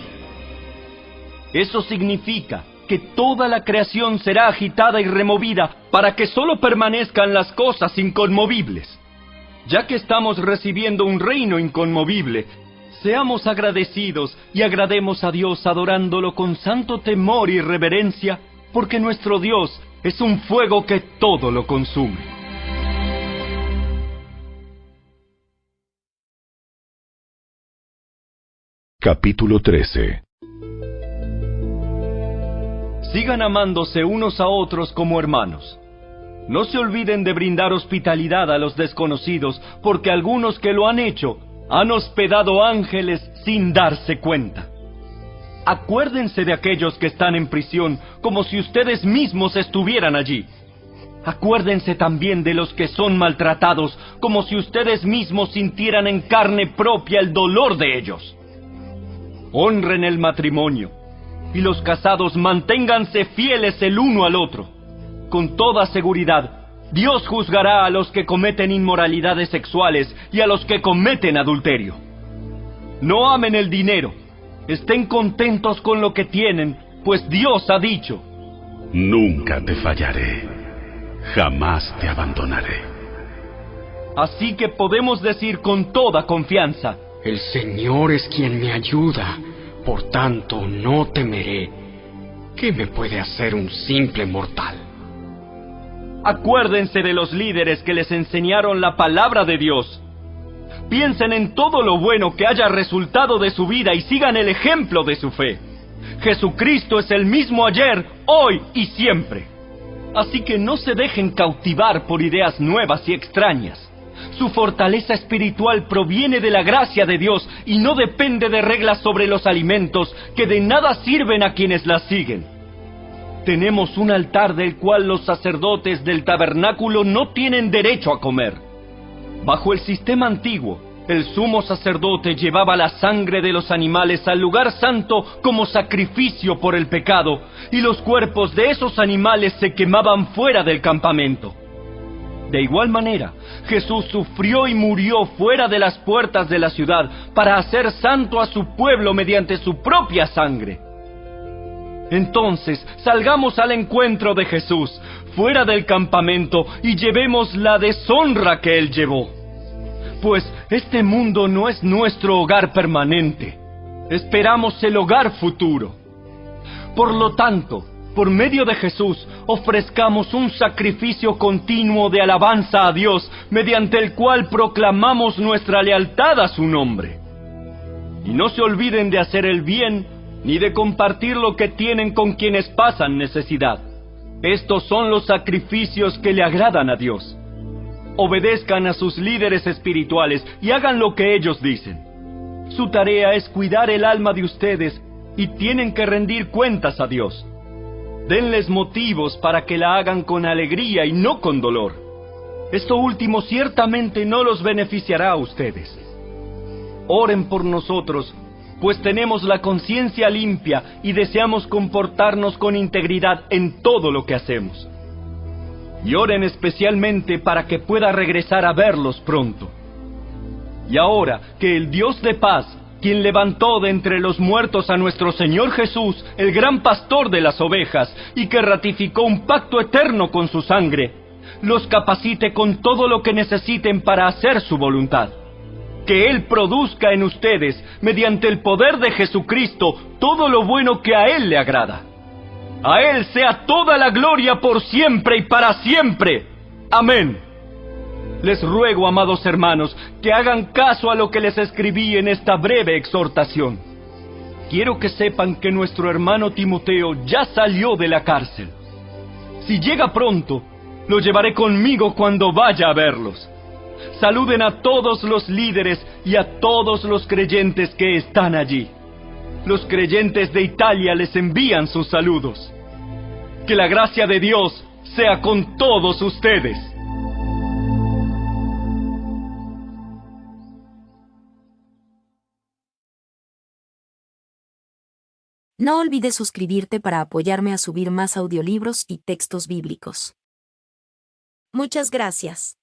Eso significa que toda la creación será agitada y removida para que solo permanezcan las cosas inconmovibles. Ya que estamos recibiendo un reino inconmovible, seamos agradecidos y agrademos a Dios adorándolo con santo temor y reverencia, porque nuestro Dios es un fuego que todo lo consume. Capítulo 13. Sigan amándose unos a otros como hermanos. No se olviden de brindar hospitalidad a los desconocidos, porque algunos que lo han hecho han hospedado ángeles sin darse cuenta. Acuérdense de aquellos que están en prisión como si ustedes mismos estuvieran allí. Acuérdense también de los que son maltratados como si ustedes mismos sintieran en carne propia el dolor de ellos. Honren el matrimonio, y los casados manténganse fieles el uno al otro. Con toda seguridad, Dios juzgará a los que cometen inmoralidades sexuales y a los que cometen adulterio. No amen el dinero, estén contentos con lo que tienen, pues Dios ha dicho: Nunca te fallaré, jamás te abandonaré. Así que podemos decir con toda confianza: El Señor es quien me ayuda, por tanto no temeré. ¿Qué me puede hacer un simple mortal? Acuérdense de los líderes que les enseñaron la palabra de Dios. Piensen en todo lo bueno que haya resultado de su vida y sigan el ejemplo de su fe. Jesucristo es el mismo ayer, hoy y siempre. Así que no se dejen cautivar por ideas nuevas y extrañas. Su fortaleza espiritual proviene de la gracia de Dios y no depende de reglas sobre los alimentos que de nada sirven a quienes las siguen. Tenemos un altar del cual los sacerdotes del tabernáculo no tienen derecho a comer. Bajo el sistema antiguo, el sumo sacerdote llevaba la sangre de los animales al lugar santo como sacrificio por el pecado, y los cuerpos de esos animales se quemaban fuera del campamento. De igual manera, Jesús sufrió y murió fuera de las puertas de la ciudad para hacer santo a su pueblo mediante su propia sangre. Entonces, salgamos al encuentro de Jesús, fuera del campamento, y llevemos la deshonra que Él llevó. Pues este mundo no es nuestro hogar permanente. Esperamos el hogar futuro. Por lo tanto, por medio de Jesús, ofrezcamos un sacrificio continuo de alabanza a Dios, mediante el cual proclamamos nuestra lealtad a su nombre. Y no se olviden de hacer el bien, ni de compartir lo que tienen con quienes pasan necesidad. Estos son los sacrificios que le agradan a Dios. Obedezcan a sus líderes espirituales y hagan lo que ellos dicen. Su tarea es cuidar el alma de ustedes y tienen que rendir cuentas a Dios. Denles motivos para que la hagan con alegría y no con dolor. Esto último ciertamente no los beneficiará a ustedes. Oren por nosotros, pues tenemos la conciencia limpia y deseamos comportarnos con integridad en todo lo que hacemos. Y oren especialmente para que pueda regresar a verlos pronto. Y ahora que el Dios de paz, quien levantó de entre los muertos a nuestro Señor Jesús, el gran pastor de las ovejas, y que ratificó un pacto eterno con su sangre, los capacite con todo lo que necesiten para hacer su voluntad. Que Él produzca en ustedes, mediante el poder de Jesucristo, todo lo bueno que a Él le agrada. A Él sea toda la gloria por siempre y para siempre. Amén. Les ruego, amados hermanos, que hagan caso a lo que les escribí en esta breve exhortación. Quiero que sepan que nuestro hermano Timoteo ya salió de la cárcel. Si llega pronto, lo llevaré conmigo cuando vaya a verlos. Saluden a todos los líderes y a todos los creyentes que están allí. Los creyentes de Italia les envían sus saludos. Que la gracia de Dios sea con todos ustedes. No olvides suscribirte para apoyarme a subir más audiolibros y textos bíblicos. Muchas gracias.